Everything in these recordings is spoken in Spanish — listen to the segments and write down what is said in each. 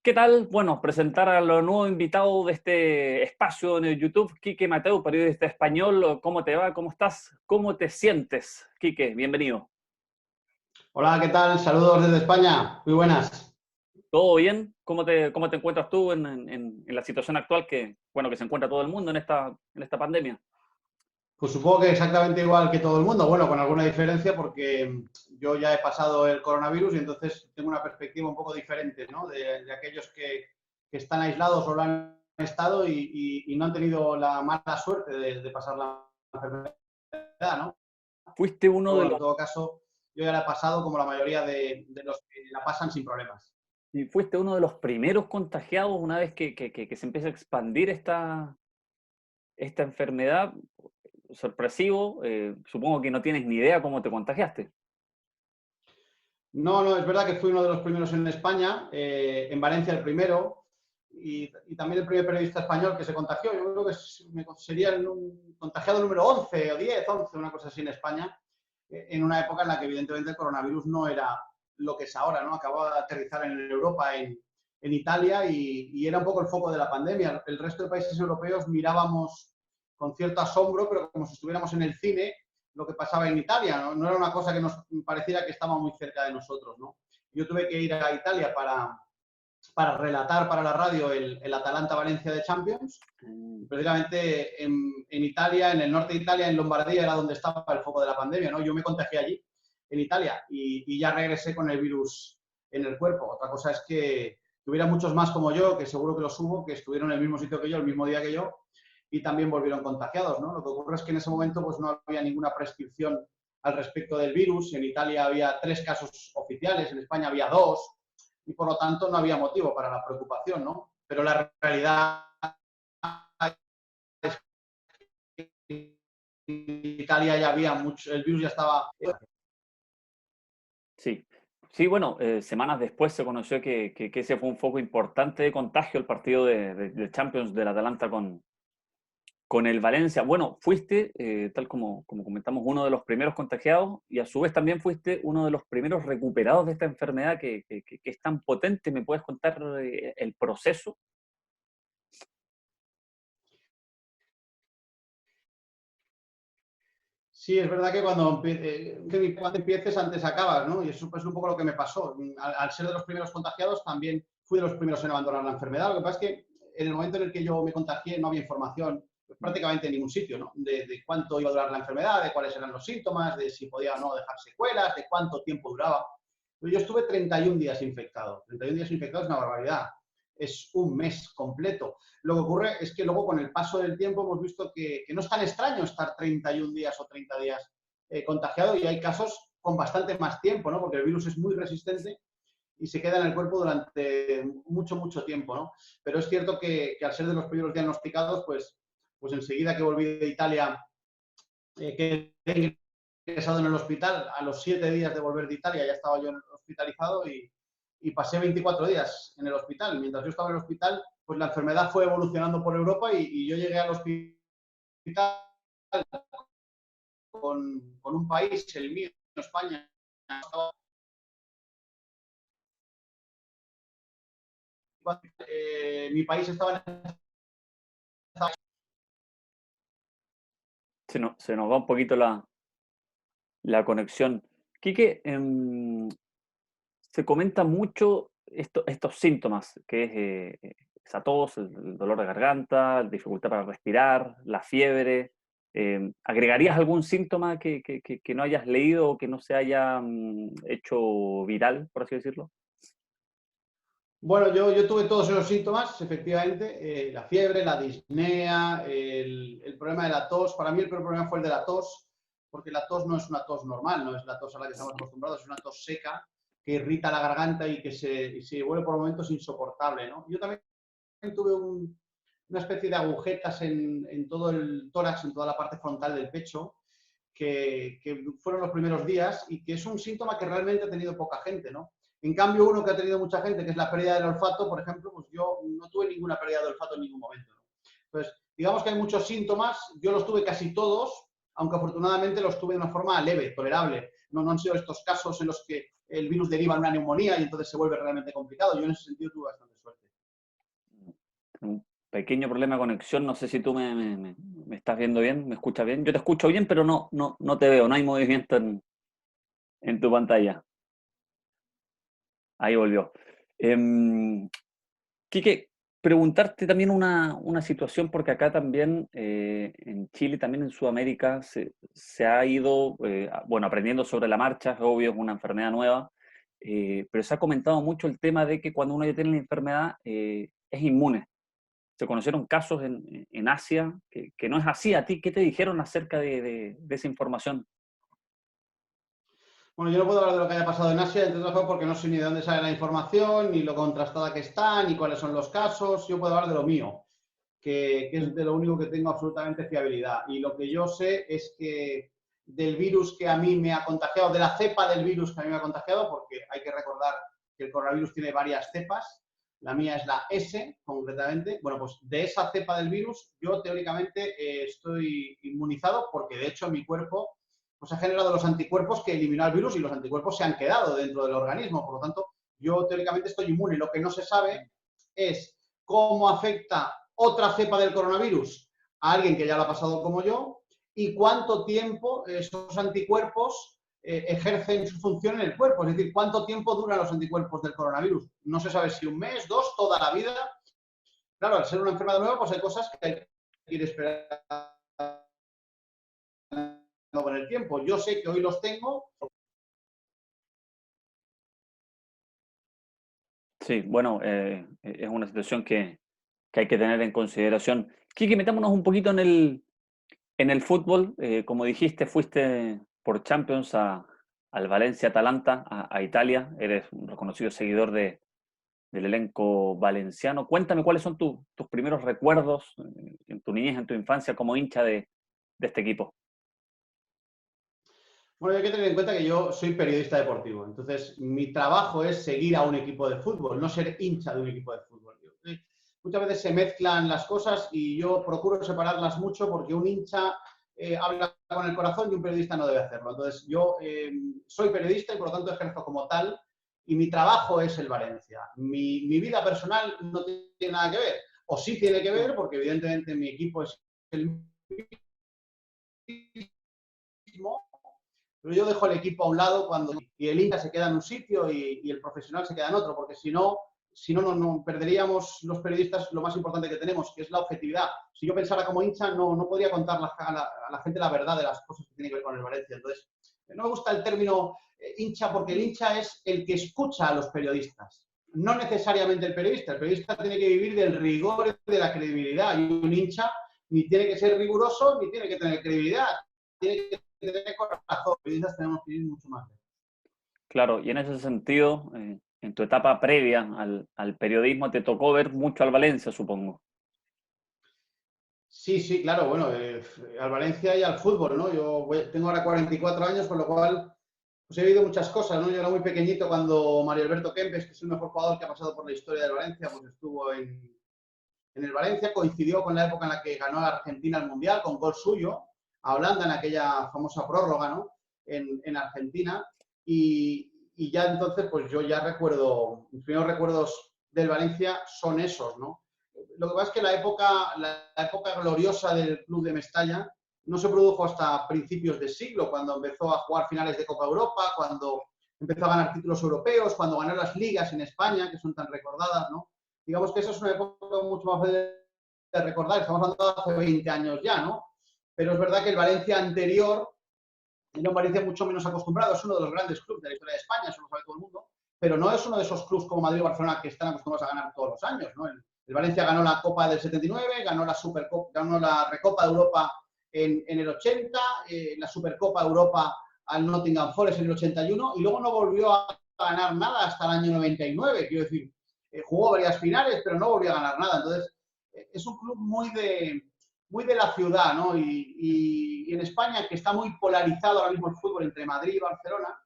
¿Qué tal? Bueno, presentar a los nuevos invitados de este espacio en el YouTube. Quique Mateu, periodista español. ¿Cómo te va? ¿Cómo estás? ¿Cómo te sientes? Quique, bienvenido. Hola, ¿qué tal? Saludos desde España. Muy buenas. ¿Todo bien? ¿Cómo te encuentras tú en la situación actual que se encuentra todo el mundo en esta pandemia? Pues supongo que exactamente igual que todo el mundo, bueno, con alguna diferencia porque yo ya he pasado el coronavirus y entonces tengo una perspectiva un poco diferente, ¿no? De aquellos que están aislados o lo han estado y no han tenido la mala suerte de pasar la enfermedad, ¿no? Fuiste uno Pero de bueno, los, en todo caso, yo ya la he pasado como la mayoría de los que la pasan sin problemas. y fuiste uno de los primeros contagiados una vez que se empieza a expandir esta enfermedad. Sorpresivo. Supongo que no tienes ni idea cómo te contagiaste. No, no, es verdad que fui uno de los primeros en España, en Valencia el primero, y también el primer periodista español que se contagió. Yo creo que sería el contagiado número 11 o 10, 11, una cosa así en España, en una época en la que evidentemente el coronavirus no era lo que es ahora, ¿no? Acababa de aterrizar en Europa, en Italia, y era un poco el foco de la pandemia. El resto de países europeos mirábamos con cierto asombro, pero como si estuviéramos en el cine, lo que pasaba en Italia, ¿no? No era una cosa que nos pareciera que estaba muy cerca de nosotros, ¿no? Yo tuve que ir a Italia para relatar para la radio el Atalanta-Valencia de Champions. Y precisamente en Italia, en el norte de Italia, en Lombardía, era donde estaba el foco de la pandemia, ¿no? Yo me contagié allí, en Italia, y ya regresé con el virus en el cuerpo. Otra cosa es que hubiera muchos más como yo, que seguro que los hubo, que estuvieron en el mismo sitio que yo, el mismo día que yo, y también volvieron contagiados, ¿no? Lo que ocurre es que en ese momento pues, no había ninguna prescripción al respecto del virus. En Italia había 3 casos oficiales, en España había 2, y por lo tanto no había motivo para la preocupación, ¿no? Pero la realidad es que en Italia ya había mucho, el virus ya estaba. Sí, sí, bueno, semanas después se conoció que ese fue un foco importante de contagio, el partido de Champions del Atalanta con el Valencia. Bueno, fuiste, tal como comentamos, uno de los primeros contagiados y a su vez también fuiste uno de los primeros recuperados de esta enfermedad que es tan potente. ¿Me puedes contar el proceso? Sí, es verdad que cuando empieces antes acabas, ¿no? Y eso es un poco lo que me pasó. Al ser de los primeros contagiados, también fui de los primeros en abandonar la enfermedad. Lo que pasa es que en el momento en el que yo me contagié no había información prácticamente en ningún sitio, ¿no? De cuánto iba a durar la enfermedad, de cuáles eran los síntomas, de si podía o no dejar secuelas, de cuánto tiempo duraba. Yo estuve 31 días infectado. 31 días infectado es una barbaridad. Es un mes completo. Lo que ocurre es que luego con el paso del tiempo hemos visto que no es tan extraño estar 31 días o 30 días contagiado, y hay casos con bastante más tiempo, ¿no? Porque el virus es muy resistente y se queda en el cuerpo durante mucho, mucho tiempo, ¿no? Pero es cierto que al ser de los primeros diagnosticados, pues enseguida que volví de Italia, quedé ingresado en el hospital. A los 7 días de volver de Italia ya estaba yo hospitalizado y pasé 24 días en el hospital. Mientras yo estaba en el hospital, pues la enfermedad fue evolucionando por Europa y yo llegué al hospital con un país, el mío, España. Mi país estaba en. Se nos va un poquito la conexión. Quique, se comenta mucho estos síntomas, que es esa tos, el dolor de garganta, la dificultad para respirar, la fiebre. ¿Agregarías algún síntoma que no hayas leído o que no se haya hecho viral, por así decirlo? Bueno, yo tuve todos esos síntomas, efectivamente, la fiebre, la disnea, el problema de la tos. Para mí el peor problema fue el de la tos, porque la tos no es una tos normal, no es la tos a la que estamos acostumbrados, es una tos seca que irrita la garganta y que se vuelve por momentos insoportable, ¿no? Yo también tuve una especie de agujetas en todo el tórax, en toda la parte frontal del pecho, que fueron los primeros días y que es un síntoma que realmente ha tenido poca gente, ¿no? En cambio, uno que ha tenido mucha gente, que es la pérdida del olfato, por ejemplo, pues yo no tuve ninguna pérdida de olfato en ningún momento, ¿no? Entonces, digamos que hay muchos síntomas, yo los tuve casi todos, aunque afortunadamente los tuve de una forma leve, tolerable. no han sido estos casos en los que el virus deriva en una neumonía y entonces se vuelve realmente complicado. Yo en ese sentido tuve bastante suerte. Un pequeño problema de conexión, no sé si tú me estás viendo bien, me escuchas bien. Yo te escucho bien, pero no te veo, no hay movimiento en tu pantalla. Ahí volvió. Quique, preguntarte también una situación, porque acá también, en Chile, también en Sudamérica, se ha ido, bueno, aprendiendo sobre la marcha, es obvio, es una enfermedad nueva, pero se ha comentado mucho el tema de que cuando uno ya tiene la enfermedad, es inmune. Se conocieron casos en Asia que no es así. ¿A ti qué te dijeron acerca de esa información? Bueno, yo no puedo hablar de lo que haya pasado en Asia, entre otras cosas porque no sé ni de dónde sale la información, ni lo contrastada que está, ni cuáles son los casos. Yo puedo hablar de lo mío, que es de lo único que tengo absolutamente fiabilidad. Y lo que yo sé es que del virus que a mí me ha contagiado, de la cepa del virus que a mí me ha contagiado, porque hay que recordar que el coronavirus tiene varias cepas, la mía es la S, concretamente. Bueno, pues de esa cepa del virus yo teóricamente estoy inmunizado porque de hecho mi cuerpo pues ha generado los anticuerpos que eliminó el virus y los anticuerpos se han quedado dentro del organismo. Por lo tanto, yo teóricamente estoy inmune. Lo que no se sabe es cómo afecta otra cepa del coronavirus a alguien que ya lo ha pasado como yo y cuánto tiempo esos anticuerpos ejercen su función en el cuerpo. Es decir, cuánto tiempo duran los anticuerpos del coronavirus. No se sabe si un mes, dos, toda la vida. Claro, al ser una enfermedad nueva, pues hay cosas que hay que ir esperando con el tiempo. Yo sé que hoy los tengo. Sí, bueno, es una situación que hay que tener en consideración. Quique, metámonos un poquito en el fútbol. Como dijiste, fuiste por Champions al Valencia-Atalanta, a Italia. Eres un reconocido seguidor del elenco valenciano. Cuéntame cuáles son tus primeros recuerdos en tu niñez, en tu infancia, como hincha de este equipo. Bueno, hay que tener en cuenta que yo soy periodista deportivo, entonces mi trabajo es seguir a un equipo de fútbol, no ser hincha de un equipo de fútbol. Muchas veces se mezclan las cosas y yo procuro separarlas mucho porque un hincha habla con el corazón y un periodista no debe hacerlo. Entonces yo soy periodista y por lo tanto ejerzo como tal y mi trabajo es el Valencia. Mi vida personal no tiene nada que ver, o sí tiene que ver porque evidentemente mi equipo es el mismo, pero yo dejo el equipo a un lado cuando y el hincha se queda en un sitio y el profesional se queda en otro, porque si no, no perderíamos los periodistas lo más importante que tenemos, que es la objetividad. Si yo pensara como hincha, no podría contar a la gente la verdad de las cosas que tienen que ver con el Valencia. Entonces, no me gusta el término hincha, porque el hincha es el que escucha a los periodistas, no necesariamente el periodista. El periodista tiene que vivir del rigor y de la credibilidad, y un hincha ni tiene que ser riguroso ni tiene que tener credibilidad. Tiene que tener corazón. Los periodistas tenemos que ir mucho más lejos. Claro, y en ese sentido, en tu etapa previa al periodismo, te tocó ver mucho al Valencia, supongo. Sí, sí, claro, bueno, al Valencia y al fútbol, ¿no? Tengo ahora 44 años, con lo cual pues he vivido muchas cosas, ¿no? Yo era muy pequeñito cuando Mario Alberto Kempes, que es el mejor jugador que ha pasado por la historia del Valencia, pues estuvo en el Valencia, coincidió con la época en la que ganó Argentina el Mundial, con gol suyo, a Holanda en aquella famosa prórroga, ¿no? En Argentina, y ya entonces, pues yo ya recuerdo, mis primeros recuerdos del Valencia son esos, ¿no? Lo que pasa es que la época gloriosa del club de Mestalla no se produjo hasta principios de siglo, cuando empezó a jugar finales de Copa Europa, cuando empezó a ganar títulos europeos, cuando ganó las ligas en España, que son tan recordadas, ¿no? Digamos que esa es una época mucho más de recordar, estamos hablando de hace 20 años ya, ¿no? Pero es verdad que el Valencia anterior era un Valencia mucho menos acostumbrado, es uno de los grandes clubes de la historia de España, eso lo sabe todo el mundo, pero no es uno de esos clubes como Madrid o Barcelona que están acostumbrados a ganar todos los años, ¿no? El Valencia ganó la Copa del 79, ganó la Supercopa, ganó la Recopa de Europa en el 80, la Supercopa de Europa al Nottingham Forest en el 81 y luego no volvió a ganar nada hasta el año 99, quiero decir, jugó varias finales, pero no volvió a ganar nada. Entonces, es un club muy de la ciudad, ¿no? Y en España, que está muy polarizado ahora mismo el fútbol entre Madrid y Barcelona,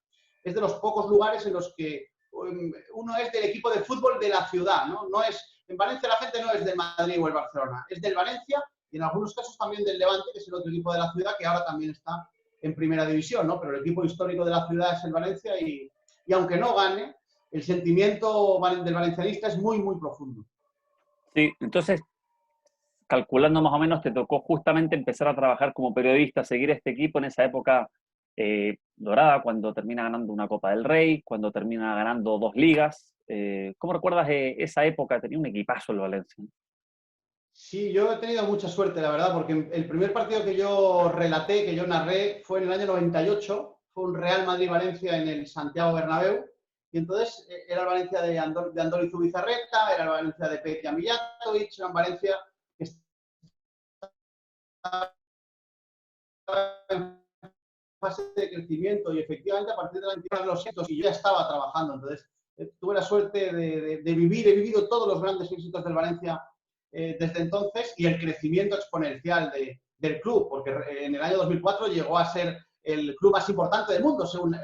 es de los pocos lugares en los que uno es del equipo de fútbol de la ciudad, ¿no? En Valencia la gente no es del Madrid o el Barcelona, es del Valencia y en algunos casos también del Levante, que es el otro equipo de la ciudad que ahora también está en primera división, ¿no? Pero el equipo histórico de la ciudad es el Valencia y aunque no gane, el sentimiento del valencianista es muy, muy profundo. Sí, entonces, calculando más o menos, te tocó justamente empezar a trabajar como periodista, seguir este equipo en esa época dorada, cuando termina ganando una Copa del Rey, cuando termina ganando 2 ligas. ¿Cómo recuerdas esa época? Tenía un equipazo el Valencia. Sí, yo he tenido mucha suerte, la verdad, porque el primer partido que yo relaté, que yo narré, fue en el año 98, fue un Real Madrid-Valencia en el Santiago Bernabéu, y entonces era el Valencia de Andoni Zubizarreta, era el Valencia de Petja Mijatovic, era un Valencia que estaba en fase de crecimiento y efectivamente a partir de la entidad de los éxitos y yo ya estaba trabajando, entonces tuve la suerte de vivir, he vivido todos los grandes éxitos del Valencia desde entonces y el crecimiento exponencial del club, porque en el año 2004 llegó a ser el club más importante del mundo, según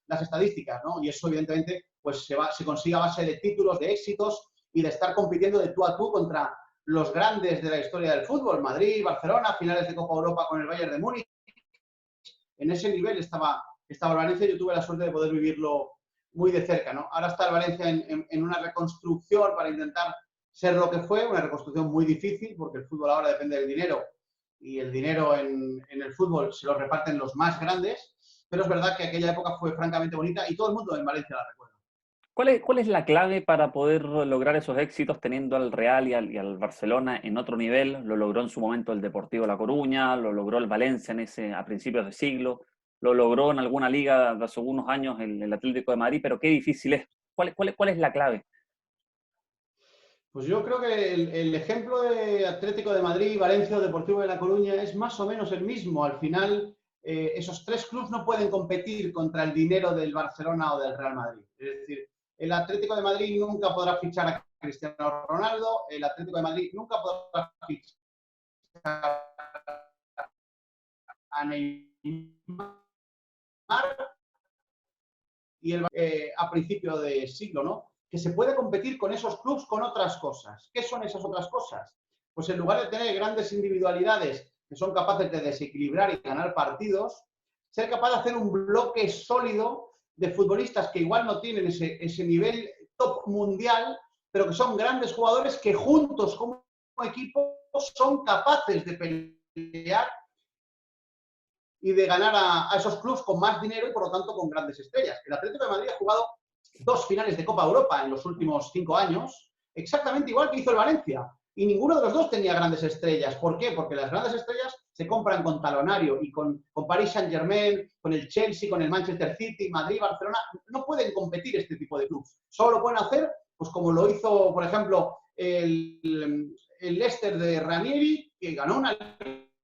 las estadísticas, ¿no? Y eso, evidentemente, pues se consigue a base de títulos, de éxitos y de estar compitiendo de tú a tú contra los grandes de la historia del fútbol, Madrid, Barcelona, finales de Copa Europa con el Bayern de Múnich. En ese nivel estaba el Valencia y yo tuve la suerte de poder vivirlo muy de cerca, ¿no? Ahora está el Valencia en una reconstrucción para intentar ser lo que fue, una reconstrucción muy difícil, porque el fútbol ahora depende del dinero y el dinero en el fútbol se lo reparten los más grandes, pero es verdad que aquella época fue francamente bonita y todo el mundo en Valencia la recuerda. ¿Cuál es la clave para poder lograr esos éxitos teniendo al Real y al Barcelona en otro nivel? Lo logró en su momento el Deportivo La Coruña, lo logró el Valencia a principios de siglo, lo logró en alguna liga de hace unos años el Atlético de Madrid, pero qué difícil es. ¿Cuál es la clave? Pues yo creo que el ejemplo de Atlético de Madrid, Valencia o Deportivo de La Coruña es más o menos el mismo. Al final, esos tres clubes no pueden competir contra el dinero del Barcelona o del Real Madrid. Es decir, el Atlético de Madrid nunca podrá fichar a Cristiano Ronaldo, el Atlético de Madrid nunca podrá fichar a Neymar y a principio de siglo, ¿no? Que se puede competir con esos clubes con otras cosas. ¿Qué son esas otras cosas? Pues en lugar de tener grandes individualidades que son capaces de desequilibrar y ganar partidos, ser capaz de hacer un bloque sólido de futbolistas que igual no tienen ese nivel top mundial, pero que son grandes jugadores que juntos como equipo son capaces de pelear y de ganar a esos clubes con más dinero y por lo tanto con grandes estrellas. El Atlético de Madrid ha jugado 2 finales de Copa Europa en los últimos 5 años, exactamente igual que hizo el Valencia. Y ninguno de los dos tenía grandes estrellas. ¿Por qué? Porque las grandes estrellas se compran con talonario y con Paris Saint-Germain, con el Chelsea, con el Manchester City, Madrid, Barcelona. No pueden competir este tipo de clubes. Solo lo pueden hacer, pues como lo hizo, por ejemplo, el Leicester de Ranieri, que ganó una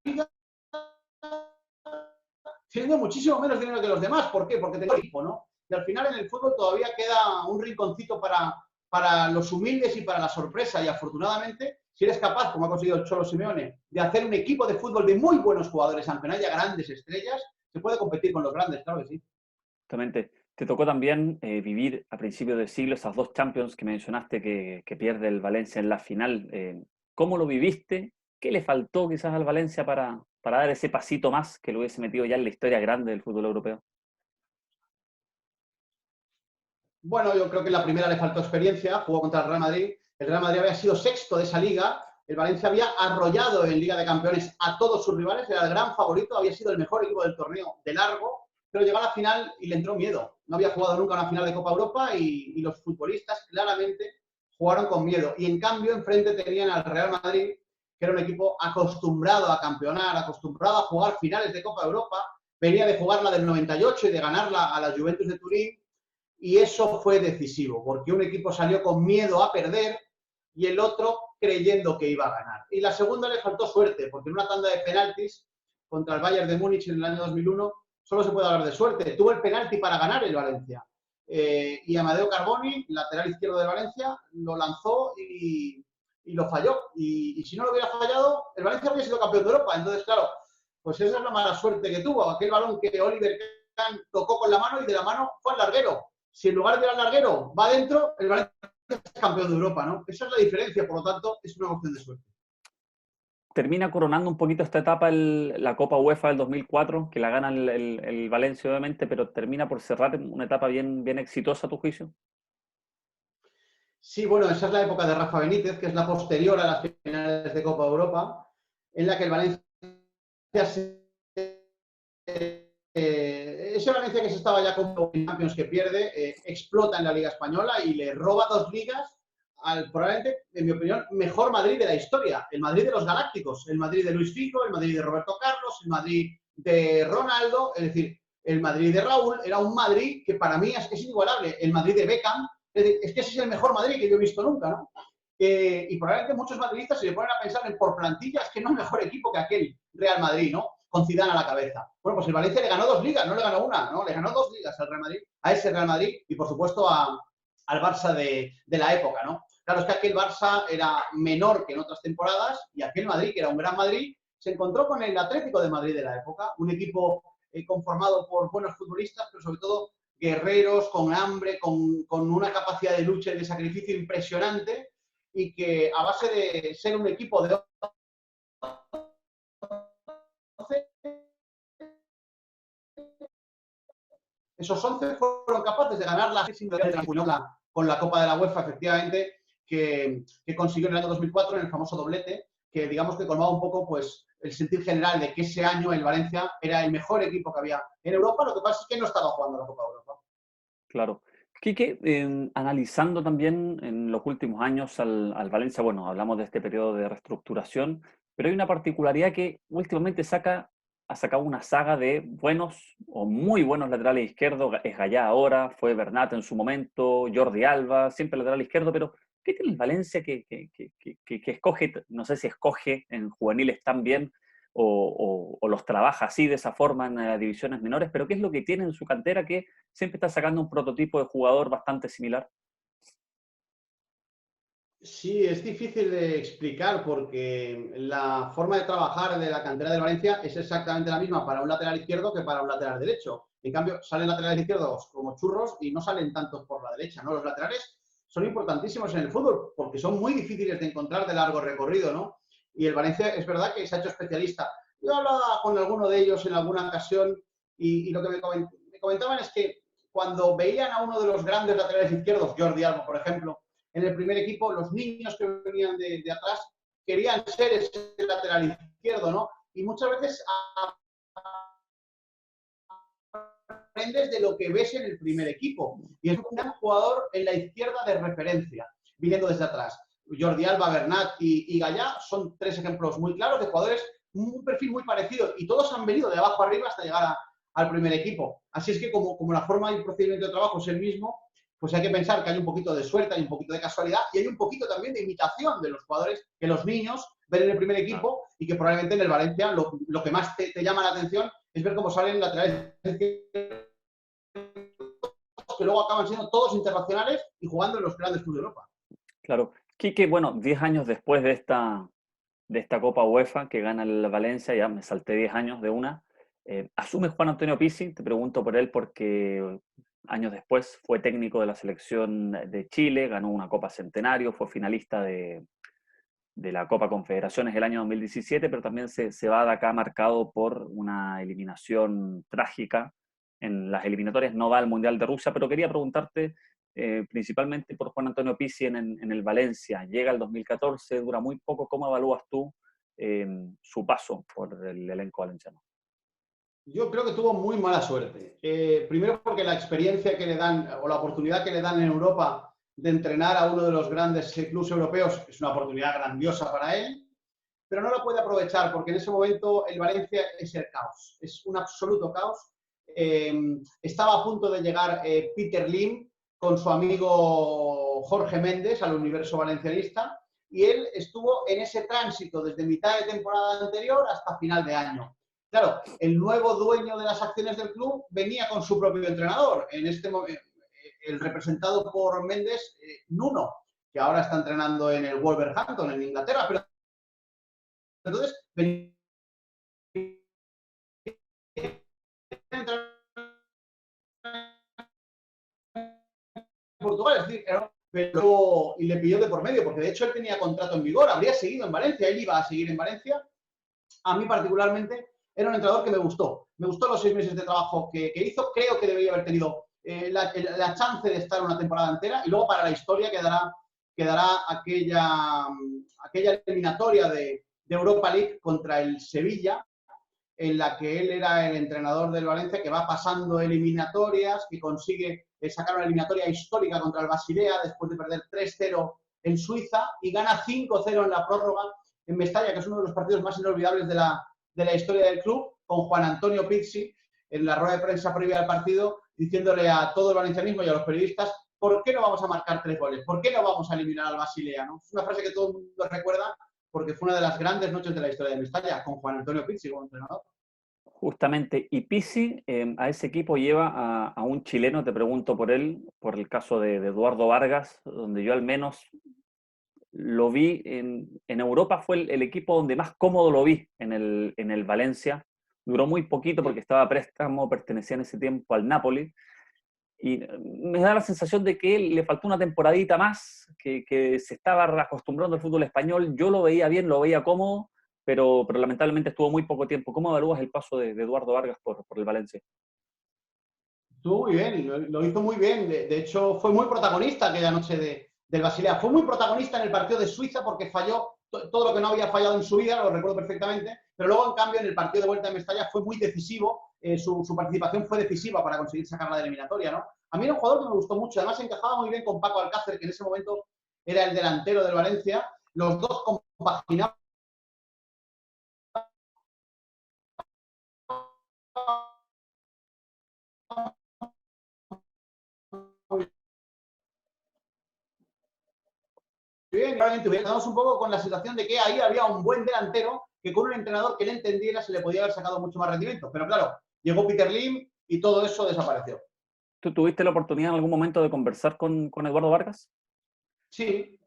liga teniendo muchísimo menos dinero que los demás. ¿Por qué? Porque tengo equipo, ¿no? Y al final en el fútbol todavía queda un rinconcito para los humildes y para la sorpresa. Y afortunadamente, si eres capaz, como ha conseguido el Cholo Simeone, de hacer un equipo de fútbol de muy buenos jugadores, aunque no haya grandes estrellas, se puede competir con los grandes, claro que sí. Justamente, te tocó también vivir a principios de siglo esas 2 Champions que mencionaste que pierde el Valencia en la final. ¿Cómo lo viviste? ¿Qué le faltó quizás al Valencia para dar ese pasito más que lo hubiese metido ya en la historia grande del fútbol europeo? Bueno, yo creo que en la primera le faltó experiencia, jugó contra el Real Madrid. El Real Madrid había sido sexto de esa liga. El Valencia había arrollado en Liga de Campeones a todos sus rivales, era el gran favorito, había sido el mejor equipo del torneo de largo, pero llegó a la final y le entró miedo. No había jugado nunca una final de Copa Europa y los futbolistas claramente jugaron con miedo. Y en cambio, enfrente tenían al Real Madrid, que era un equipo acostumbrado a campeonar, acostumbrado a jugar finales de Copa Europa, venía de jugar la del 98 y de ganarla a la Juventus de Turín. Y eso fue decisivo, porque un equipo salió con miedo a perder y el otro creyendo que iba a ganar. Y la segunda le faltó suerte, porque en una tanda de penaltis contra el Bayern de Múnich en el año 2001 solo se puede hablar de suerte. Tuvo el penalti para ganar el Valencia. Y Amadeo Carboni, lateral izquierdo de Valencia, lo lanzó y lo falló. Y si no lo hubiera fallado, el Valencia habría sido campeón de Europa. Entonces, claro, pues esa es la mala suerte que tuvo. Aquel balón que Oliver Kahn tocó con la mano y de la mano fue al larguero. Si en lugar de ir al larguero va adentro, el Valencia es campeón de Europa, ¿no? Esa es la diferencia, por lo tanto, es una opción de suerte. termina coronando un poquito esta etapa la Copa UEFA del 2004, que la gana el Valencia obviamente, pero termina por cerrar una etapa bien, bien exitosa a tu juicio. Sí, bueno, esa es la época de Rafa Benítez, que es la posterior a las finales de Copa Europa, en la que el Valencia ese Valencia que se estaba ya como Champions que pierde, explota en la Liga Española y le roba 2 ligas al probablemente, en mi opinión, mejor Madrid de la historia. El Madrid de los Galácticos, el Madrid de Luis Figo, el Madrid de Roberto Carlos, el Madrid de Ronaldo, es decir, el Madrid de Raúl. Era un Madrid que para mí es inigualable. El Madrid de Beckham, es que ese es el mejor Madrid que yo he visto nunca, ¿no? Y probablemente muchos madridistas se le ponen a pensar en por plantilla, es que no es mejor equipo que aquel Real Madrid, ¿no? Con Zidane a la cabeza. Bueno, pues el Valencia le ganó 2 ligas, no le ganó una, ¿no? Le ganó 2 ligas al Real Madrid, a ese Real Madrid y, por supuesto, al Barça de la época, ¿no? Claro, es que aquel Barça era menor que en otras temporadas y aquel Madrid, que era un gran Madrid, se encontró con el Atlético de Madrid de la época, un equipo conformado por buenos futbolistas, pero sobre todo guerreros, con hambre, con una capacidad de lucha y de sacrificio impresionante, y que a base de ser un equipo de 11, esos 11 fueron capaces de ganar con la Copa de la UEFA, efectivamente, que consiguió en el año 2004 en el famoso doblete, que digamos que colmaba un poco pues el sentir general de que ese año el Valencia era el mejor equipo que había en Europa. Lo que pasa es que no estaba jugando la Copa de Europa. Claro. Quique, analizando también en los últimos años al Valencia, bueno, hablamos de este periodo de reestructuración, pero hay una particularidad que últimamente ha sacado una saga de buenos o muy buenos laterales izquierdos. Es Gallá ahora, fue Bernat en su momento, Jordi Alba, siempre lateral izquierdo, pero ¿qué tiene el Valencia que escoge, no sé si escoge en juveniles tan bien o los trabaja así de esa forma en divisiones menores, pero qué es lo que tiene en su cantera que siempre está sacando un prototipo de jugador bastante similar? Sí, es difícil de explicar porque la forma de trabajar de la cantera del Valencia es exactamente la misma para un lateral izquierdo que para un lateral derecho. En cambio, salen laterales izquierdos como churros y no salen tantos por la derecha, ¿no? Los laterales son importantísimos en el fútbol porque son muy difíciles de encontrar de largo recorrido, ¿no? Y el Valencia es verdad que se ha hecho especialista. Yo hablaba con alguno de ellos en alguna ocasión y lo que me comentaban es que cuando veían a uno de los grandes laterales izquierdos, Jordi Alba, por ejemplo, en el primer equipo, los niños que venían de atrás querían ser ese lateral izquierdo, ¿no? Y muchas veces aprendes de lo que ves en el primer equipo. Y es un gran jugador en la izquierda de referencia, viniendo desde atrás. Jordi Alba, Bernat y Gallá son 3 ejemplos muy claros de jugadores, un perfil muy parecido, y todos han venido de abajo arriba hasta llegar al primer equipo. Así es que como la forma y el procedimiento de trabajo es el mismo, pues hay que pensar que hay un poquito de suerte, hay un poquito de casualidad y hay un poquito también de imitación de los jugadores que los niños ven en el primer equipo y que probablemente en el Valencia lo que más te llama la atención es ver cómo salen laterales que luego acaban siendo todos internacionales y jugando en los grandes clubes de Europa. Claro. Quique, bueno, 10 años después de esta Copa UEFA que gana el Valencia, ya me salté 10 años de una, asume Juan Antonio Pizzi, te pregunto por él porque años después fue técnico de la selección de Chile, ganó una Copa Centenario, fue finalista de la Copa Confederaciones el año 2017, pero también se va de acá marcado por una eliminación trágica en las eliminatorias, no va al Mundial de Rusia, pero quería preguntarte principalmente por Juan Antonio Pizzi en el Valencia. Llega el 2014, dura muy poco, ¿cómo evalúas tú su paso por el elenco valenciano? Yo creo que tuvo muy mala suerte. Primero porque la experiencia que le dan o la oportunidad que le dan en Europa de entrenar a uno de los grandes clubes europeos es una oportunidad grandiosa para él, pero no la puede aprovechar porque en ese momento el Valencia es el caos, es un absoluto caos. Estaba a punto de llegar Peter Lim con su amigo Jorge Méndez al universo valencianista y él estuvo en ese tránsito desde mitad de temporada anterior hasta final de año. Claro, el nuevo dueño de las acciones del club venía con su propio entrenador, en este momento el representado por Méndez, Nuno, que ahora está entrenando en el Wolverhampton, en Inglaterra, pero entonces venía a Portugal, es decir, era pero y le pilló de por medio, porque de hecho él tenía contrato en vigor, habría seguido en Valencia, él iba a seguir en Valencia. A mí particularmente era un entrenador que me gustó. Me gustó los 6 meses de trabajo que hizo. Creo que debería haber tenido la chance de estar una temporada entera y luego para la historia quedará aquella eliminatoria de Europa League contra el Sevilla, en la que él era el entrenador del Valencia, que va pasando eliminatorias, que consigue sacar una eliminatoria histórica contra el Basilea después de perder 3-0 en Suiza y gana 5-0 en la prórroga en Mestalla, que es uno de los partidos más inolvidables de la historia del club, con Juan Antonio Pizzi en la rueda de prensa previa al partido, diciéndole a todo el valencianismo y a los periodistas: ¿por qué no vamos a marcar 3 goles? ¿Por qué no vamos a eliminar al Basilea? ¿No? Es una frase que todo el mundo recuerda porque fue una de las grandes noches de la historia de Mestalla, con Juan Antonio Pizzi como entrenador. Justamente, y Pizzi a ese equipo lleva a un chileno, te pregunto por él, por el caso de Eduardo Vargas, donde yo al menos lo vi en Europa, fue el equipo donde más cómodo lo vi en el Valencia. Duró muy poquito porque estaba a préstamo, pertenecía en ese tiempo al Napoli. Y me da la sensación de que él le faltó una temporadita más, que se estaba acostumbrando al fútbol español. Yo lo veía bien, lo veía cómodo, pero lamentablemente estuvo muy poco tiempo. ¿Cómo evalúas el paso de Eduardo Vargas por el Valencia? Estuvo muy bien, lo hizo muy bien. De hecho, fue muy protagonista aquella noche del Basilea. Fue muy protagonista en el partido de Suiza porque falló todo lo que no había fallado en su vida, lo recuerdo perfectamente. Pero luego, en cambio, en el partido de vuelta de Mestalla fue muy decisivo. Su participación fue decisiva para conseguir sacarla de eliminatoria, ¿no? A mí era un jugador que me gustó mucho. Además, encajaba muy bien con Paco Alcácer, que en ese momento era el delantero del Valencia. Los dos compaginaban bien, claramente quedamos un poco con la situación de que ahí había un buen delantero que con un entrenador que le entendiera se le podía haber sacado mucho más rendimiento. Pero claro, llegó Peter Lim y todo eso desapareció. ¿Tú tuviste la oportunidad en algún momento de conversar con Eduardo Vargas? Sí,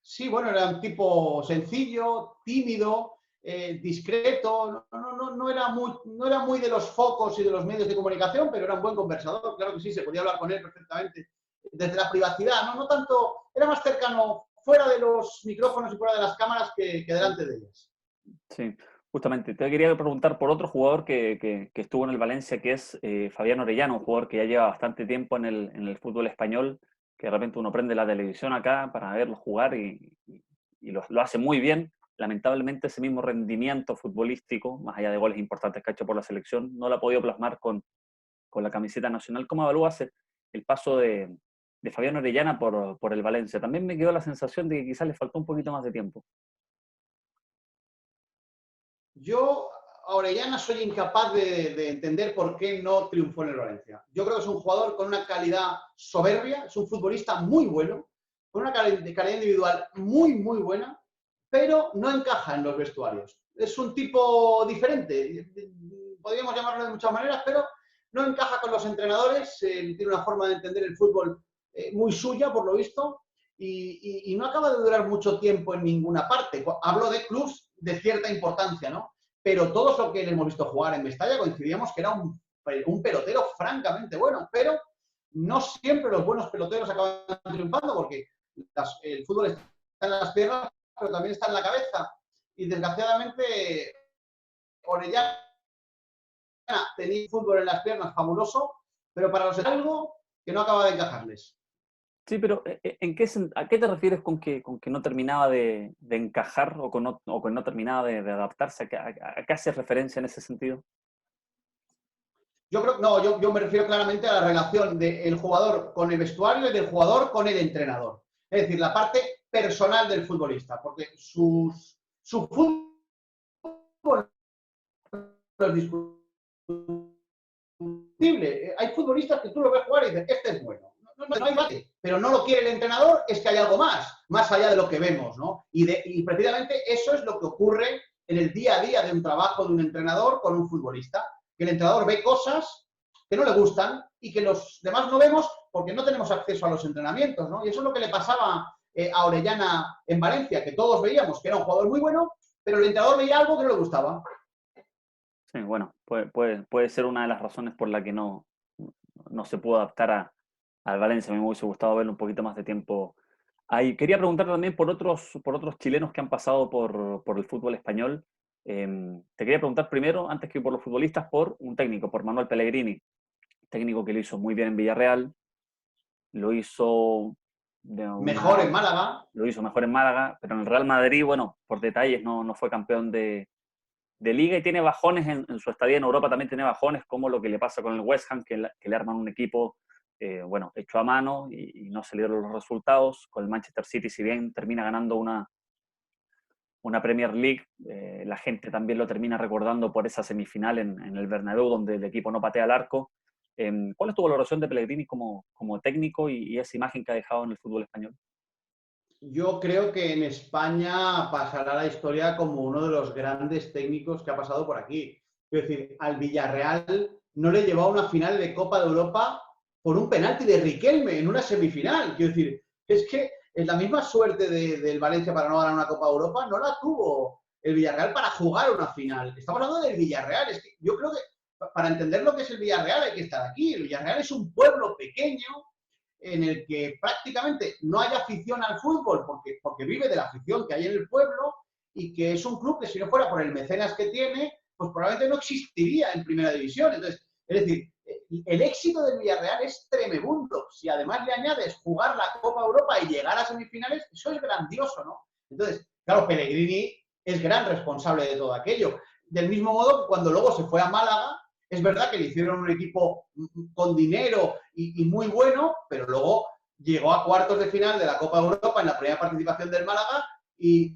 sí, bueno, era un tipo sencillo, tímido, discreto, no era muy de los focos y de los medios de comunicación, pero era un buen conversador, claro que sí, se podía hablar con él perfectamente desde la privacidad, no tanto, era más cercano fuera de los micrófonos y fuera de las cámaras que delante de ellas. Sí, justamente. Te quería preguntar por otro jugador que estuvo en el Valencia, que es Fabián Orellana, un jugador que ya lleva bastante tiempo en el fútbol español, que de repente uno prende la televisión acá para verlo jugar y lo hace muy bien. Lamentablemente ese mismo rendimiento futbolístico, más allá de goles importantes que ha hecho por la selección, no lo ha podido plasmar con la camiseta nacional. ¿Cómo evalúas el paso de Fabián Orellana por el Valencia? También me quedó la sensación de que quizás le faltó un poquito más de tiempo. Yo, a Orellana, soy incapaz de entender por qué no triunfó en el Valencia. Yo creo que es un jugador con una calidad soberbia, es un futbolista muy bueno, con una calidad individual muy, muy buena, pero no encaja en los vestuarios. Es un tipo diferente, podríamos llamarlo de muchas maneras, pero no encaja con los entrenadores, tiene una forma de entender el fútbol muy suya, por lo visto, y no acaba de durar mucho tiempo en ninguna parte. Hablo de clubs de cierta importancia, ¿no? Pero todos los que le hemos visto jugar en Mestalla coincidíamos que era un pelotero francamente bueno, pero no siempre los buenos peloteros acaban triunfando porque el fútbol está en las piernas, pero también está en la cabeza. Y desgraciadamente, Orellana tenía fútbol en las piernas fabuloso, pero para los algo que no acaba de encajarles. Sí, pero ¿a qué te refieres con que no terminaba de encajar o con no terminaba de adaptarse? ¿A qué haces referencia en ese sentido? Yo creo, no, yo me refiero claramente a la relación del jugador con el vestuario y del jugador con el entrenador. Es decir, la parte personal del futbolista, porque su fútbol no es discutible. Hay futbolistas que tú lo ves jugar y dices, este es bueno. No hay debate, pero no lo quiere el entrenador, es que hay algo más allá de lo que vemos, ¿no? Y precisamente eso es lo que ocurre en el día a día de un trabajo de un entrenador con un futbolista, que el entrenador ve cosas que no le gustan y que los demás no vemos porque no tenemos acceso a los entrenamientos, ¿no? Y eso es lo que le pasaba a Orellana en Valencia, que todos veíamos que era un jugador muy bueno, pero el entrenador veía algo que no le gustaba. Sí, bueno, puede ser una de las razones por la que no se pudo adaptar al Valencia. A mí me hubiese gustado verlo un poquito más de tiempo ahí. Quería preguntar también por otros chilenos que han pasado por el fútbol español. Te quería preguntar primero, antes que por los futbolistas, por un técnico, por Manuel Pellegrini, técnico que lo hizo muy bien en Villarreal, lo hizo de Mejor una, en Málaga. lo hizo mejor en Málaga, pero en el Real Madrid, bueno, por detalles no fue campeón de liga y tiene bajones en su estadía en Europa, también tiene bajones como lo que le pasa con el West Ham, que le arman un equipo, bueno, hecho a mano y no se le dieron los resultados. Con el Manchester City, si bien termina ganando una Premier League, la gente también lo termina recordando por esa semifinal en el Bernabéu, donde el equipo no patea al arco. ¿Cuál es tu valoración de Pellegrini como técnico y esa imagen que ha dejado en el fútbol español? Yo creo que en España pasará la historia como uno de los grandes técnicos que ha pasado por aquí. Es decir, al Villarreal no le llevó a una final de Copa de Europa por un penalti de Riquelme en una semifinal. Quiero decir, es que es la misma suerte del Valencia para no ganar una Copa de Europa, no la tuvo el Villarreal para jugar una final. Estamos hablando del Villarreal. Es que yo creo que para entender lo que es el Villarreal hay que estar aquí. El Villarreal es un pueblo pequeño en el que prácticamente no hay afición al fútbol porque vive de la afición que hay en el pueblo y que es un club que si no fuera por el mecenas que tiene, pues probablemente no existiría en primera división. Entonces, es decir, el éxito del Villarreal es tremebundo. Si además le añades jugar la Copa Europa y llegar a semifinales, eso es grandioso, ¿no? Entonces, claro, Pellegrini es gran responsable de todo aquello. Del mismo modo que cuando luego se fue a Málaga, es verdad que le hicieron un equipo con dinero y muy bueno, pero luego llegó a cuartos de final de la Copa Europa en la primera participación del Málaga y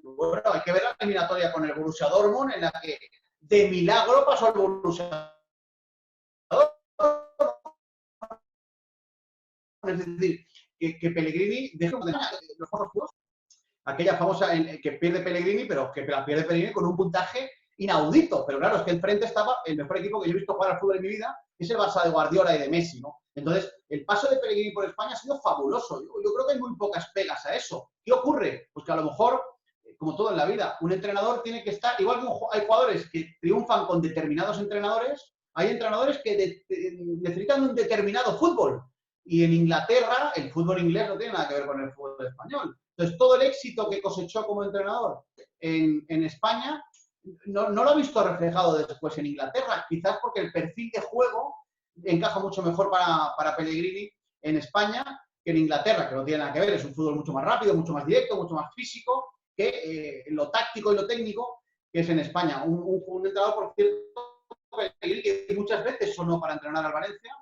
bueno, hay que ver la eliminatoria con el Borussia Dortmund en la que de milagro pasó el Borussia Dortmund. Es decir, que Pellegrini dejó de los juegos, aquella famosa que pierde Pellegrini, pero que la pierde Pellegrini con un puntaje inaudito. Pero claro, es que enfrente estaba el mejor equipo que yo he visto jugar al fútbol en mi vida, que es el Barça de Guardiola y de Messi, ¿no? Entonces, el paso de Pellegrini por España ha sido fabuloso. Yo creo que hay muy pocas pegas a eso. ¿Qué ocurre? Pues que a lo mejor, como todo en la vida, un entrenador tiene que estar, igual que hay jugadores que triunfan con determinados entrenadores, hay entrenadores que necesitan un determinado fútbol. Y en Inglaterra, el fútbol inglés no tiene nada que ver con el fútbol español. Entonces, todo el éxito que cosechó como entrenador en España no lo ha visto reflejado después en Inglaterra, quizás porque el perfil de juego encaja mucho mejor para Pellegrini en España que en Inglaterra, que no tiene nada que ver, es un fútbol mucho más rápido, mucho más directo, mucho más físico que lo táctico y lo técnico que es en España. Un entrenador, por cierto, que muchas veces sonó para entrenar al Valencia,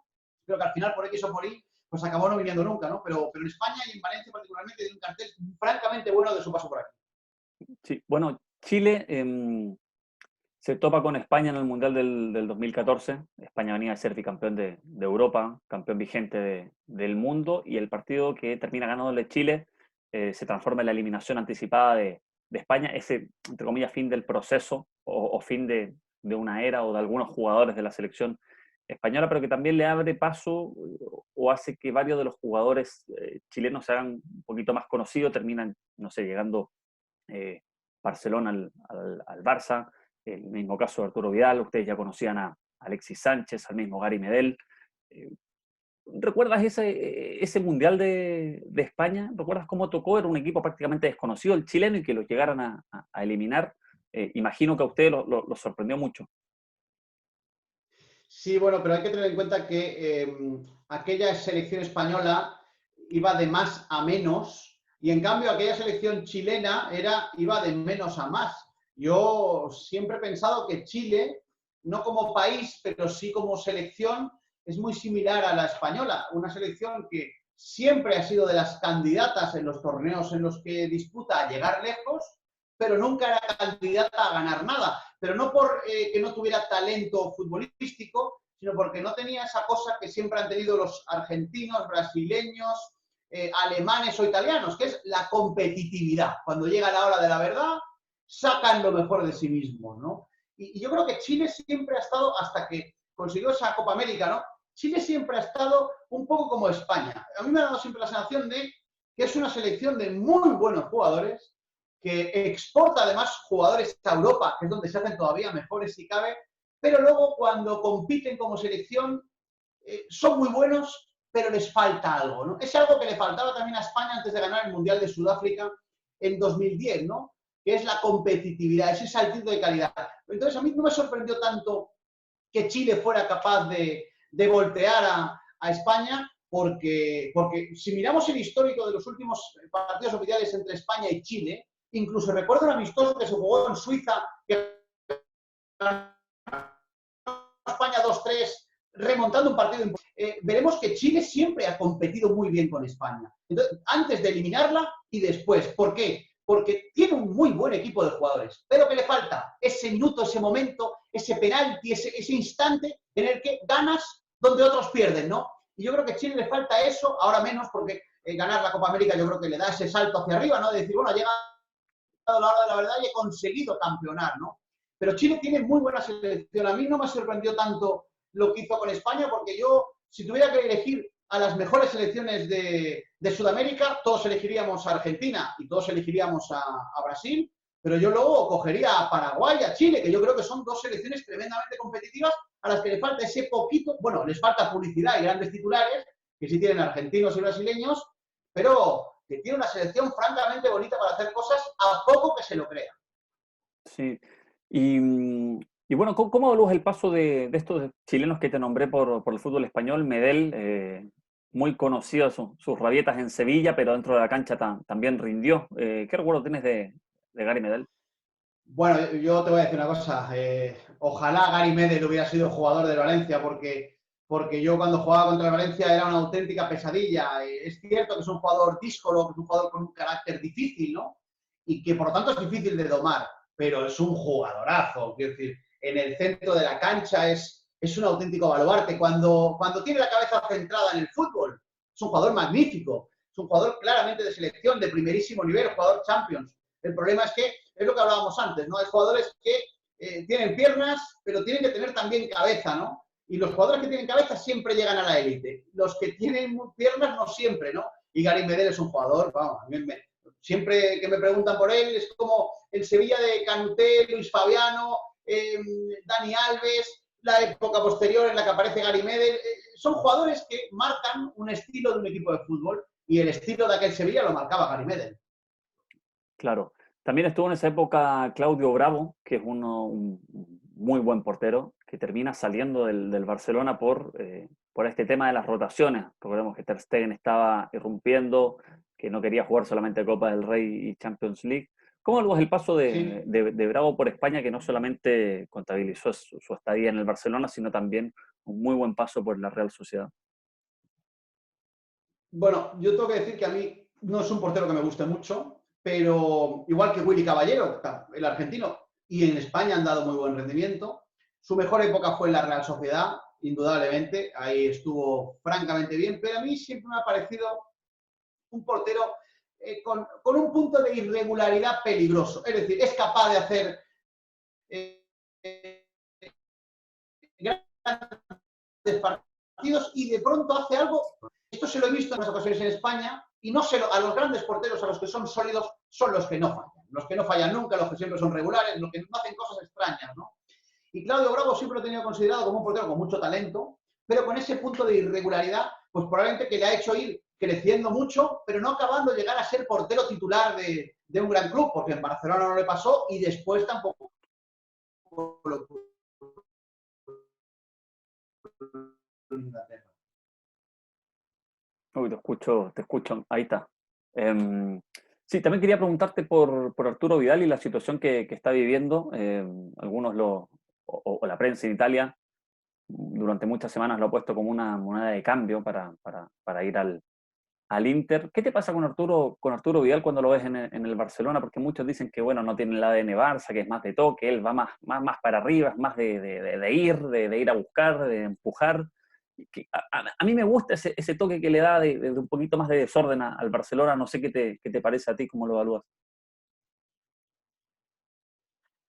pero que al final por X o por Y pues acabó no viniendo nunca, ¿no? Pero en España y en Valencia particularmente tiene un cartel francamente bueno de su paso por aquí. Sí, bueno, Chile se topa con España en el Mundial del 2014. España venía a ser bicampeón de Europa, campeón vigente del mundo, y el partido que termina ganándole Chile se transforma en la eliminación anticipada de España, ese, entre comillas, fin del proceso o fin de una era o de algunos jugadores de la selección española, pero que también le abre paso o hace que varios de los jugadores chilenos se hagan un poquito más conocidos, terminan, no sé, llegando eh, Barcelona al Barça, el mismo caso de Arturo Vidal, ustedes ya conocían a Alexis Sánchez, al mismo Gary Medel. Eh, ¿Recuerdas ese Mundial de España? ¿Recuerdas cómo tocó? Era un equipo prácticamente desconocido, el chileno, y que lo llegaran a eliminar. Imagino que a ustedes lo sorprendió mucho. Sí, bueno, pero hay que tener en cuenta que aquella selección española iba de más a menos y en cambio aquella selección chilena iba de menos a más. Yo siempre he pensado que Chile, no como país, pero sí como selección, es muy similar a la española, una selección que siempre ha sido de las candidatas en los torneos en los que disputa a llegar lejos, pero nunca era candidata a ganar nada. Pero no por que no tuviera talento futbolístico, sino porque no tenía esa cosa que siempre han tenido los argentinos, brasileños, alemanes o italianos, que es la competitividad. Cuando llega la hora de la verdad, sacan lo mejor de sí mismos, ¿no? Y yo creo que Chile siempre ha estado, hasta que consiguió esa Copa América, ¿no? Chile siempre ha estado un poco como España. A mí me ha dado siempre la sensación de que es una selección de muy buenos jugadores, que exporta además jugadores a Europa, que es donde se hacen todavía mejores si cabe, pero luego cuando compiten como selección son muy buenos, pero les falta algo, ¿no? Es algo que le faltaba también a España antes de ganar el Mundial de Sudáfrica en 2010, ¿no? Que es la competitividad, ese saltito de calidad. Entonces, a mí no me sorprendió tanto que Chile fuera capaz de voltear a España, porque si miramos el histórico de los últimos partidos oficiales entre España y Chile, incluso recuerdo un amistoso que se jugó en Suiza, que España 2-3, remontando un partido. Veremos que Chile siempre ha competido muy bien con España. Entonces, antes de eliminarla y después. ¿Por qué? Porque tiene un muy buen equipo de jugadores. Pero que le falta ese minuto, ese momento, ese penalti, ese instante en el que ganas donde otros pierden, ¿no? Y yo creo que a Chile le falta eso, ahora menos, porque ganar la Copa América yo creo que le da ese salto hacia arriba, ¿no? De decir, bueno, ha llegado la hora de la verdad y he conseguido campeonar, ¿no? Pero Chile tiene muy buena selección. A mí no me sorprendió tanto lo que hizo con España, porque yo, si tuviera que elegir a las mejores selecciones de Sudamérica, todos elegiríamos a Argentina y todos elegiríamos a Brasil, pero yo luego cogería a Paraguay, a Chile, que yo creo que son dos selecciones tremendamente competitivas a las que le falta ese poquito, bueno, les falta publicidad y grandes titulares, que sí tienen argentinos y brasileños, pero que tiene una selección francamente bonita para hacer cosas a poco que se lo crea. Sí. Y bueno, ¿cómo evalúas el paso de estos chilenos que te nombré por el fútbol español? Medel, muy conocido sus rabietas en Sevilla, pero dentro de la cancha también rindió. ¿Qué recuerdo tienes de Gary Medel? Bueno, yo te voy a decir una cosa. Ojalá Gary Medel hubiera sido jugador del Valencia, porque yo cuando jugaba contra el Valencia era una auténtica pesadilla. Es cierto que es un jugador díscolo, que es un jugador con un carácter difícil, ¿no? Y que por lo tanto es difícil de domar, pero es un jugadorazo. Quiero decir, en el centro de la cancha es un auténtico baluarte. Cuando tiene la cabeza centrada en el fútbol, es un jugador magnífico. Es un jugador claramente de selección, de primerísimo nivel, jugador Champions. El problema es que, es lo que hablábamos antes, ¿no? Hay jugadores que tienen piernas, pero tienen que tener también cabeza, ¿no? Y los jugadores que tienen cabeza siempre llegan a la élite. Los que tienen piernas no siempre, ¿no? Y Gary Medel es un jugador, vamos, siempre que me preguntan por él, es como el Sevilla de Canuté, Luis Fabiano, Dani Alves, la época posterior en la que aparece Gary Medel. Son jugadores que marcan un estilo de un equipo de fútbol, y el estilo de aquel Sevilla lo marcaba Gary Medel. Claro. También estuvo en esa época Claudio Bravo, que es un muy buen portero, que termina saliendo del Barcelona por este tema de las rotaciones. Recordemos que Ter Stegen estaba irrumpiendo, que no quería jugar solamente Copa del Rey y Champions League. ¿Cómo evaluas el paso Sí. de Bravo por España, que no solamente contabilizó su estadía en el Barcelona, sino también un muy buen paso por la Real Sociedad? Bueno, yo tengo que decir que a mí no es un portero que me guste mucho, pero igual que Willy Caballero, el argentino, y en España han dado muy buen rendimiento. Su mejor época fue en la Real Sociedad, indudablemente, ahí estuvo francamente bien, pero a mí siempre me ha parecido un portero con un punto de irregularidad peligroso. Es decir, es capaz de hacer grandes partidos y de pronto hace algo. Esto se lo he visto en las ocasiones en España, y no sé, a los grandes porteros, a los que son sólidos, son los que no fallan. Los que no fallan nunca, los que siempre son regulares, los que no hacen cosas extrañas, ¿no? Y Claudio Bravo siempre lo he tenido considerado como un portero con mucho talento, pero con ese punto de irregularidad, pues probablemente que le ha hecho ir creciendo mucho, pero no acabando de llegar a ser portero titular de un gran club, porque en Barcelona no le pasó y después tampoco lo pudo en Inglaterra. Uy, te escucho, ahí está. Sí, también quería preguntarte por Arturo Vidal y la situación que está viviendo. Algunos o la prensa en Italia durante muchas semanas lo ha puesto como una moneda de cambio para ir al Inter. ¿Qué te pasa con Arturo Vidal cuando lo ves en el Barcelona? Porque muchos dicen que, bueno, no tiene el ADN Barça, que es más de toque, él va más para arriba, es más de ir a buscar, de empujar. A mí me gusta ese toque que le da de un poquito más de desorden al Barcelona. No sé qué te parece a ti, cómo lo evalúas.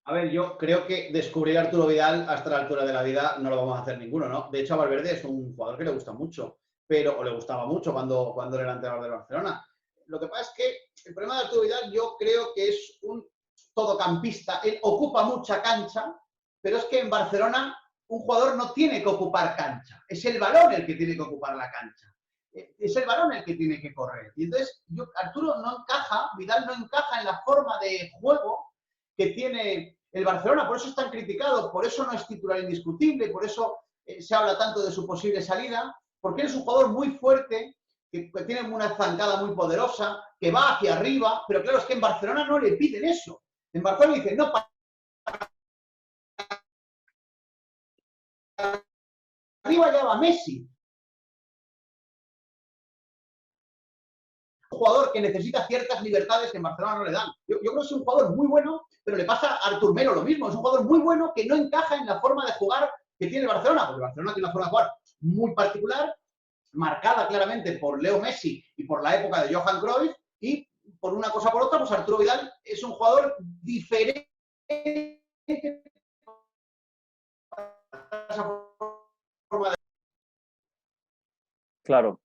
A ver, yo creo que descubrir a Arturo Vidal hasta la altura de la vida no lo vamos a hacer ninguno, ¿no? De hecho, a Valverde es un jugador que le gusta mucho, o le gustaba mucho cuando era entrenador del Barcelona. Lo que pasa es que el problema de Arturo Vidal yo creo que es un todocampista. Él ocupa mucha cancha, pero es que en Barcelona un jugador no tiene que ocupar cancha. Es el balón el que tiene que ocupar la cancha. es el balón el que tiene que correr. Y entonces Arturo no encaja, Vidal no encaja en la forma de juego que tiene el Barcelona, por eso es tan criticado, por eso no es titular indiscutible, por eso se habla tanto de su posible salida, porque él es un jugador muy fuerte, que tiene una zancada muy poderosa, que va hacia arriba, pero claro, es que en Barcelona no le piden eso. En Barcelona dicen, no, para arriba ya va Messi. Un jugador que necesita ciertas libertades que en Barcelona no le dan. Yo creo que es un jugador muy bueno, pero le pasa a Artur Melo lo mismo. Es un jugador muy bueno que no encaja en la forma de jugar que tiene Barcelona, porque Barcelona tiene una forma de jugar muy particular, marcada claramente por Leo Messi y por la época de Johan Cruyff, y por una cosa por otra, pues Arturo Vidal es un jugador diferente a esa forma de... Claro.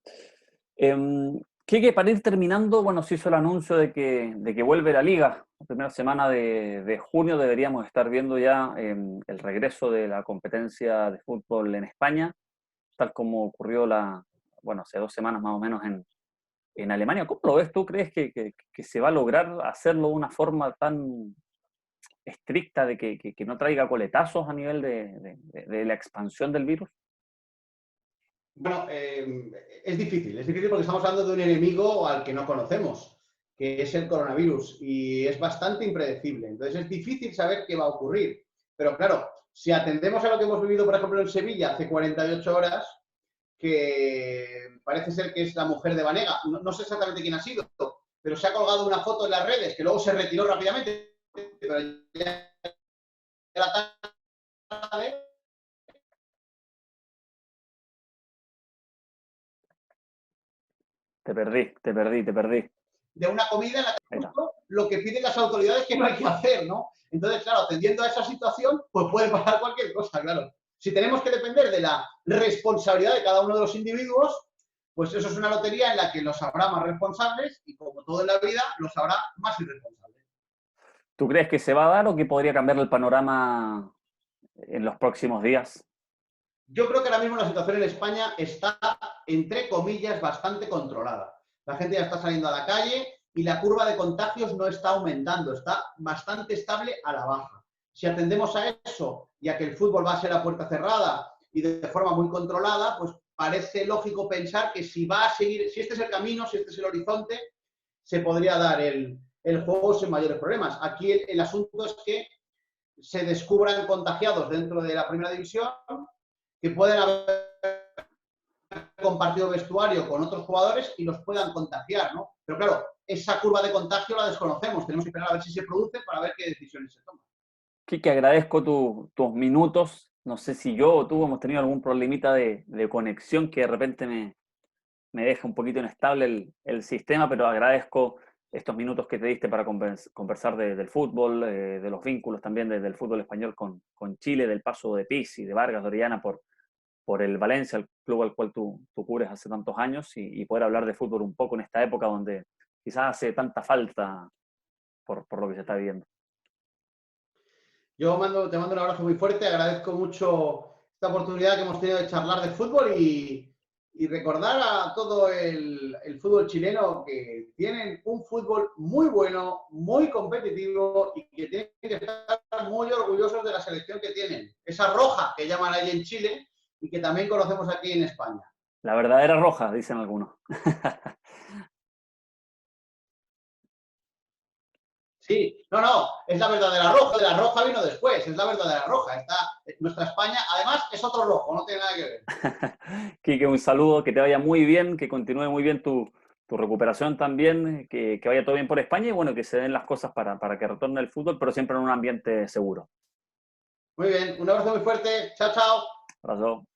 Quique, para ir terminando, bueno, se hizo el anuncio de que vuelve la Liga. La primera semana de junio deberíamos estar viendo ya el regreso de la competencia de fútbol en España, tal como ocurrió hace 2 semanas más o menos en Alemania. ¿Cómo lo ves tú? ¿Crees que se va a lograr hacerlo de una forma tan estricta de que no traiga coletazos a nivel de la expansión del virus? Bueno, es difícil porque estamos hablando de un enemigo al que no conocemos, que es el coronavirus, y es bastante impredecible. Entonces es difícil saber qué va a ocurrir. Pero claro, si atendemos a lo que hemos vivido, por ejemplo, en Sevilla hace 48 horas, que parece ser que es la mujer de Banega, no sé exactamente quién ha sido, pero se ha colgado una foto en las redes que luego se retiró rápidamente, pero ya la tarde. Te perdí. De una comida en la Ahí que está. justo lo que piden las autoridades que no hay que hacer, ¿no? Entonces, claro, atendiendo a esa situación, pues puede pasar cualquier cosa, claro. Si tenemos que depender de la responsabilidad de cada uno de los individuos, pues eso es una lotería en la que los habrá más responsables y, como todo en la vida, los habrá más irresponsables. ¿Tú crees que se va a dar o que podría cambiar el panorama en los próximos días? Yo creo que ahora mismo la situación en España está, entre comillas, bastante controlada. La gente ya está saliendo a la calle y la curva de contagios no está aumentando, está bastante estable a la baja. Si atendemos a eso y a que el fútbol va a ser a puerta cerrada y de forma muy controlada, pues parece lógico pensar que si va a seguir, si este es el camino, si este es el horizonte, se podría dar el juego sin mayores problemas. Aquí el asunto es que se descubran contagiados dentro de la primera división, que pueden haber compartido vestuario con otros jugadores y los puedan contagiar, ¿no? Pero claro, esa curva de contagio la desconocemos, tenemos que esperar a ver si se produce para ver qué decisiones se toman. Quique, agradezco tus minutos. No sé si yo o tú hemos tenido algún problemita de conexión que de repente me deja un poquito inestable el sistema, pero agradezco estos minutos que te diste para conversar del fútbol, de los vínculos también del fútbol español con Chile, del paso de Pizzi, de Vargas, de Orellana por el Valencia, el club al cual tú cubres hace tantos años, y poder hablar de fútbol un poco en esta época donde quizás hace tanta falta por lo que se está viviendo. Te mando un abrazo muy fuerte, agradezco mucho esta oportunidad que hemos tenido de charlar de fútbol y recordar a todo el fútbol chileno que tienen un fútbol muy bueno, muy competitivo y que tienen que estar muy orgullosos de la selección que tienen. Esa roja que llaman ahí en Chile y que también conocemos aquí en España. La verdadera roja, dicen algunos. Sí, no, es la verdadera roja, la roja vino después, es la verdadera roja. Nuestra España, además, es otro rojo, no tiene nada que ver. Quique, un saludo, que te vaya muy bien, que continúe muy bien tu recuperación también, que vaya todo bien por España y bueno, que se den las cosas para que retorne el fútbol, pero siempre en un ambiente seguro. Muy bien, un abrazo muy fuerte, chao, chao. Abrazo.